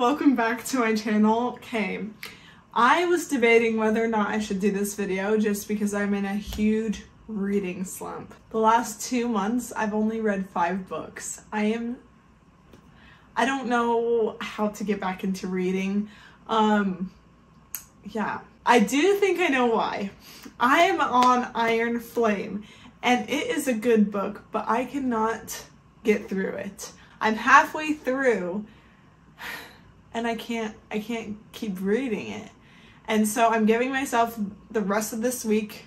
welcome back to my channel. Okay, I was debating whether or not I should do this video just because I'm in a huge reading slump. The last 2 months I've only read 5 books. I don't know how to get back into reading. Yeah, I do think I know why. I am on Iron Flame and it is a good book, but I cannot get through it. I'm halfway through and I can't keep reading it. And so I'm giving myself the rest of this week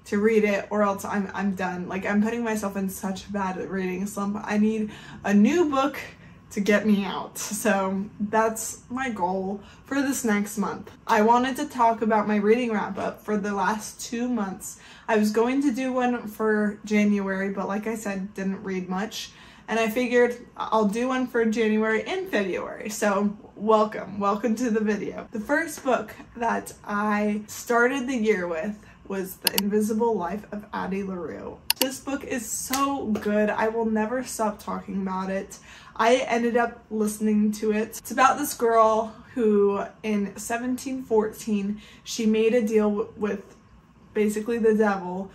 to read it, or else I'm done. Like, I'm putting myself in such a bad reading slump. I need a new book to get me out. So that's my goal for this next month. I wanted to talk about my reading wrap up for the last 2 months. I was going to do one for January, but like I said, didn't read much. And I figured I'll do one for January and February. So welcome to the video. The first book that I started the year with was The Invisible Life of Addie LaRue. This book is so good. I will never stop talking about it. I ended up listening to it. It's about this girl who in 1714, she made a deal with basically the devil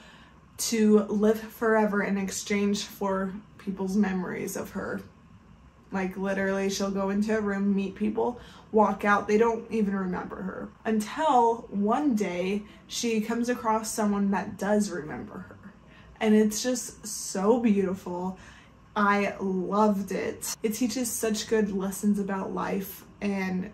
to live forever in exchange for people's memories of her. Like, literally, she'll go into a room, meet people, walk out, they don't even remember her. Until one day, she comes across someone that does remember her. And it's just so beautiful. I loved it. It teaches such good lessons about life and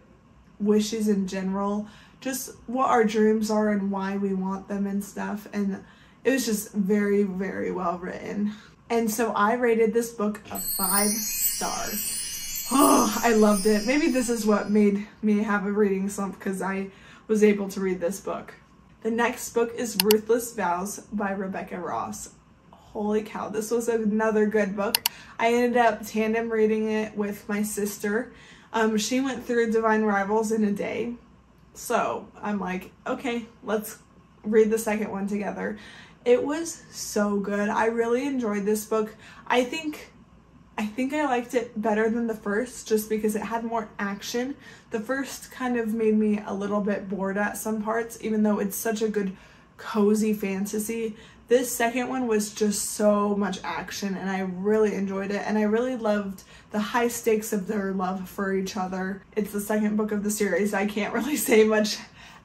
wishes in general, just what our dreams are and why we want them and stuff. And it was just very, very well written. And so I rated this book a 5 stars. Oh, I loved it. Maybe this is what made me have a reading slump, because I was able to read this book. The next book is Ruthless Vows by Rebecca Ross. Holy cow, this was another good book. I ended up tandem reading it with my sister. She went through Divine Rivals in a day. So I'm like, okay, let's read the second one together. It was so good. I really enjoyed this book. I think I liked it better than the first just because it had more action. The first kind of made me a little bit bored at some parts, even though it's such a good cozy fantasy. This second one was just so much action and I really enjoyed it, and I really loved the high stakes of their love for each other. It's the second book of the series. I can't really say much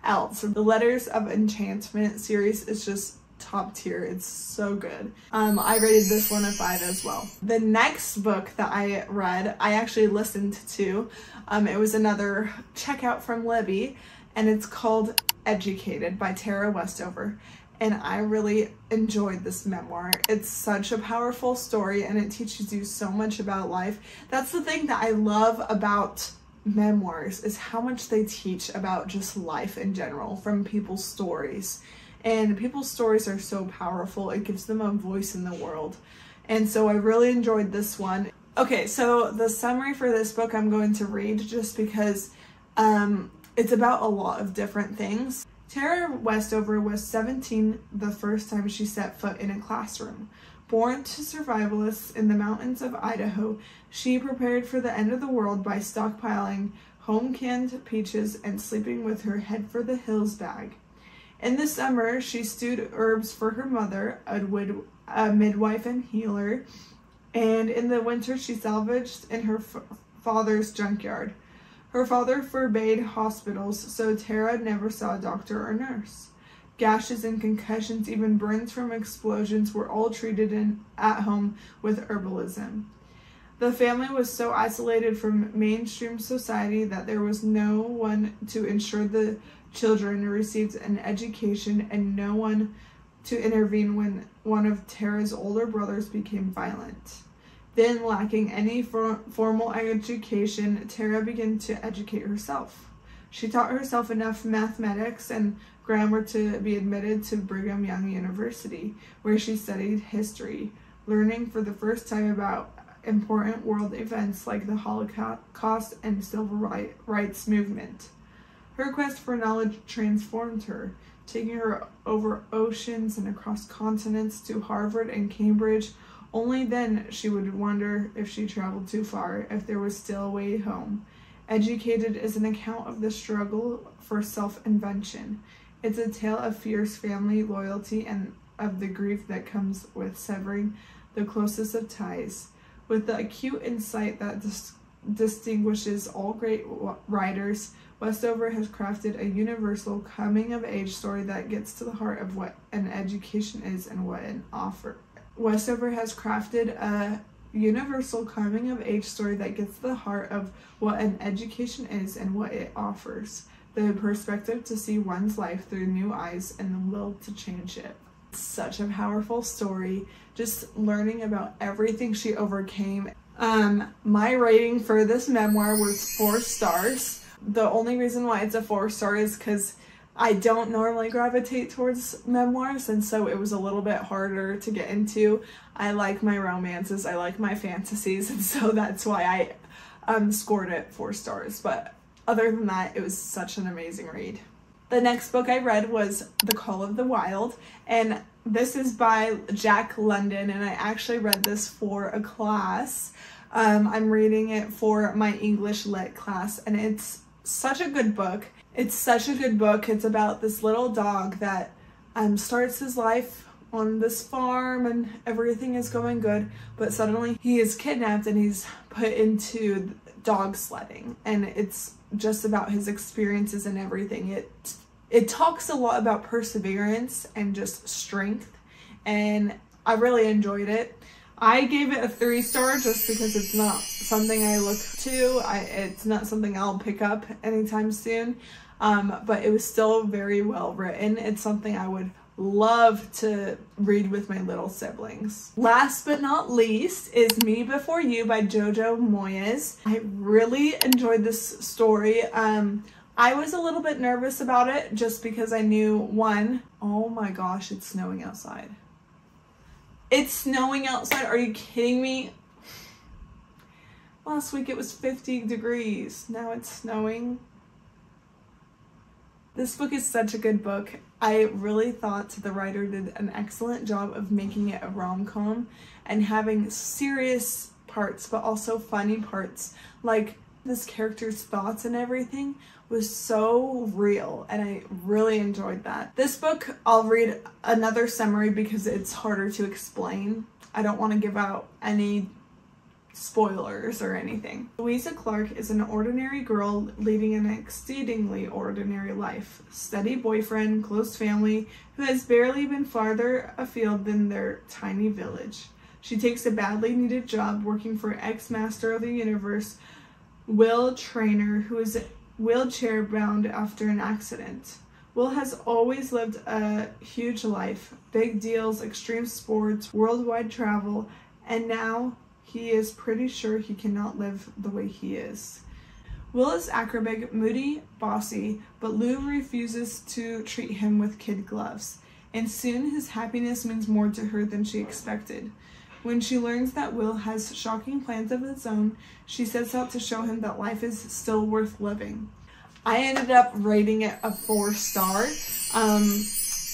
else. The Letters of Enchantment series is just top tier. It's so good. I rated this one a 5 as well. The next book that I read, I actually listened to. It was another checkout from Libby, and it's called Educated by Tara Westover. And I really enjoyed this memoir. It's such a powerful story and it teaches you so much about life. That's the thing that I love about memoirs, is how much they teach about just life in general from people's stories. And people's stories are so powerful. It gives them a voice in the world. And so I really enjoyed this one. Okay, so the summary for this book I'm going to read just because it's about a lot of different things. Tara Westover was 17 the first time she set foot in a classroom. Born to survivalists in the mountains of Idaho, she prepared for the end of the world by stockpiling home-canned peaches and sleeping with her head for the hills bag. In the summer, she stewed herbs for her mother, a midwife and healer, and in the winter she salvaged in her father's junkyard. Her father forbade hospitals, so Tara never saw a doctor or nurse. Gashes and concussions, even burns from explosions, were all treated at home with herbalism. The family was so isolated from mainstream society that there was no one to ensure the children received an education and no one to intervene when one of Tara's older brothers became violent. Then, lacking any formal education, Tara began to educate herself. She taught herself enough mathematics and grammar to be admitted to Brigham Young University, where she studied history, learning for the first time about important world events like the Holocaust and civil rights movement. Her quest for knowledge transformed her, taking her over oceans and across continents to Harvard and Cambridge. Only then she would wonder if she traveled too far, if there was still a way home. Educated is an account of the struggle for self-invention. It's a tale of fierce family loyalty and of the grief that comes with severing the closest of ties. With the acute insight that distinguishes all great writers, Westover has crafted a universal coming-of-age story that gets to the heart of what an education is and what an offer. Westover has crafted a universal coming-of-age story that gets to the heart of what an education is and what it offers. The perspective to see one's life through new eyes and the will to change it. Such a powerful story, just learning about everything she overcame. My rating for this memoir was 4 stars. The only reason why it's a 4-star is because I don't normally gravitate towards memoirs, and so it was a little bit harder to get into. I like my romances, I like my fantasies, and so that's why I scored it 4 stars. But other than that, it was such an amazing read. The next book I read was The Call of the Wild, and this is by Jack London, and I actually read this for a class. I'm reading it for my English Lit class, and it's such a good book. It's such a good book. It's about this little dog that starts his life on this farm and everything is going good, but suddenly he is kidnapped and he's put into dog sledding, and it's just about his experiences and everything. It talks a lot about perseverance and just strength, and I really enjoyed it. I gave it a 3-star just because it's not something I look to. It's not something I'll pick up anytime soon, but it was still very well written. It's something I would love to read with my little siblings. Last but not least is Me Before You by Jojo Moyes. I really enjoyed this story. I was a little bit nervous about it just because I knew, one, oh my gosh, it's snowing outside. It's snowing outside. Are you kidding me? Last week it was 50 degrees. Now it's snowing. This book is such a good book. I really thought the writer did an excellent job of making it a rom-com and having serious parts but also funny parts. Like, this character's thoughts and everything was so real, and I really enjoyed that. This book, I'll read another summary because it's harder to explain. I don't want to give out any spoilers or anything. Louisa Clark is an ordinary girl leading an exceedingly ordinary life. Steady boyfriend, close family, who has barely been farther afield than their tiny village. She takes a badly needed job working for ex-master of the universe, Will Trainer, who is wheelchair bound after an accident. Will has always lived a huge life, big deals, extreme sports, worldwide travel, and now he is pretty sure he cannot live the way he is. Will is acrobatic, moody, bossy, but Lou refuses to treat him with kid gloves, and soon his happiness means more to her than she expected. When she learns that Will has shocking plans of his own, she sets out to show him that life is still worth living. I ended up rating it a 4-star.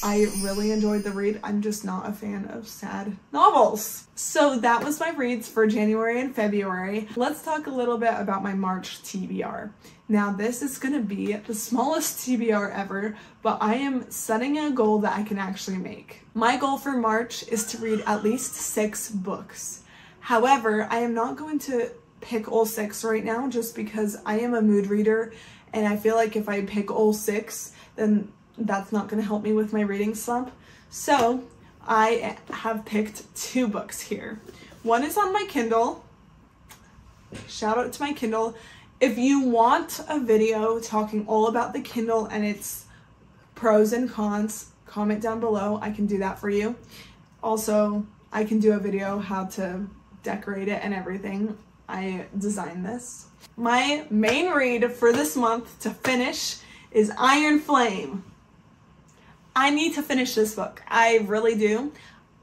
I really enjoyed the read. I'm just not a fan of sad novels. So that was my reads for January and February. Let's talk a little bit about my March TBR. Now, this is going to be the smallest TBR ever, but I am setting a goal that I can actually make. My goal for March is to read at least 6 books. However, I am not going to pick all 6 right now just because I am a mood reader, and I feel like if I pick all 6, then that's not going to help me with my reading slump. So I have picked 2 books here. One is on my Kindle. Shout out to my Kindle. If you want a video talking all about the Kindle and its pros and cons, comment down below. I can do that for you. Also, I can do a video how to decorate it and everything. I designed this. My main read for this month to finish is Iron Flame. I need to finish this book. I really do.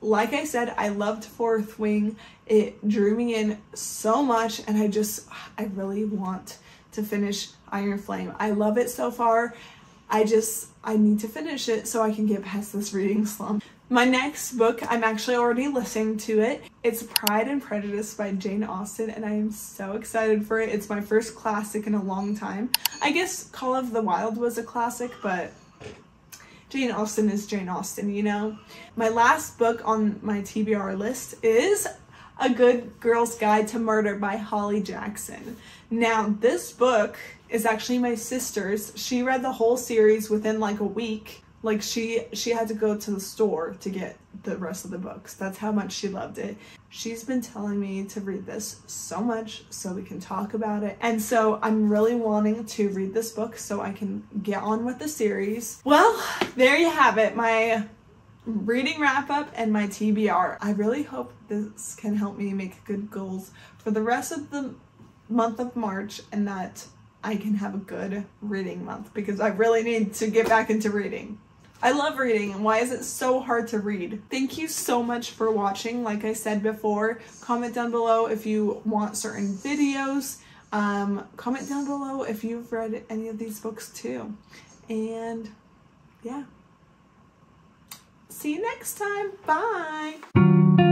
Like I said, I loved Fourth Wing. It drew me in so much, and I really want to finish Iron Flame. I love it so far. I need to finish it so I can get past this reading slump. My next book, I'm actually already listening to it. It's Pride and Prejudice by Jane Austen, and I am so excited for it. It's my first classic in a long time. I guess Call of the Wild was a classic, but Jane Austen is Jane Austen, you know? My last book on my TBR list is A Good Girl's Guide to Murder by Holly Jackson. Now, this book is actually my sister's. She read the whole series within like a week. Like she had to go to the store to get the rest of the books. That's how much she loved it. She's been telling me to read this so much so we can talk about it. And so I'm really wanting to read this book so I can get on with the series. Well, there you have it. My reading wrap up and my TBR. I really hope this can help me make good goals for the rest of the month of March, and that I can have a good reading month, because I really need to get back into reading. I love reading, and why is it so hard to read? Thank you so much for watching. Like I said before, comment down below if you want certain videos. Comment down below if you've read any of these books too. And yeah. See you next time. Bye.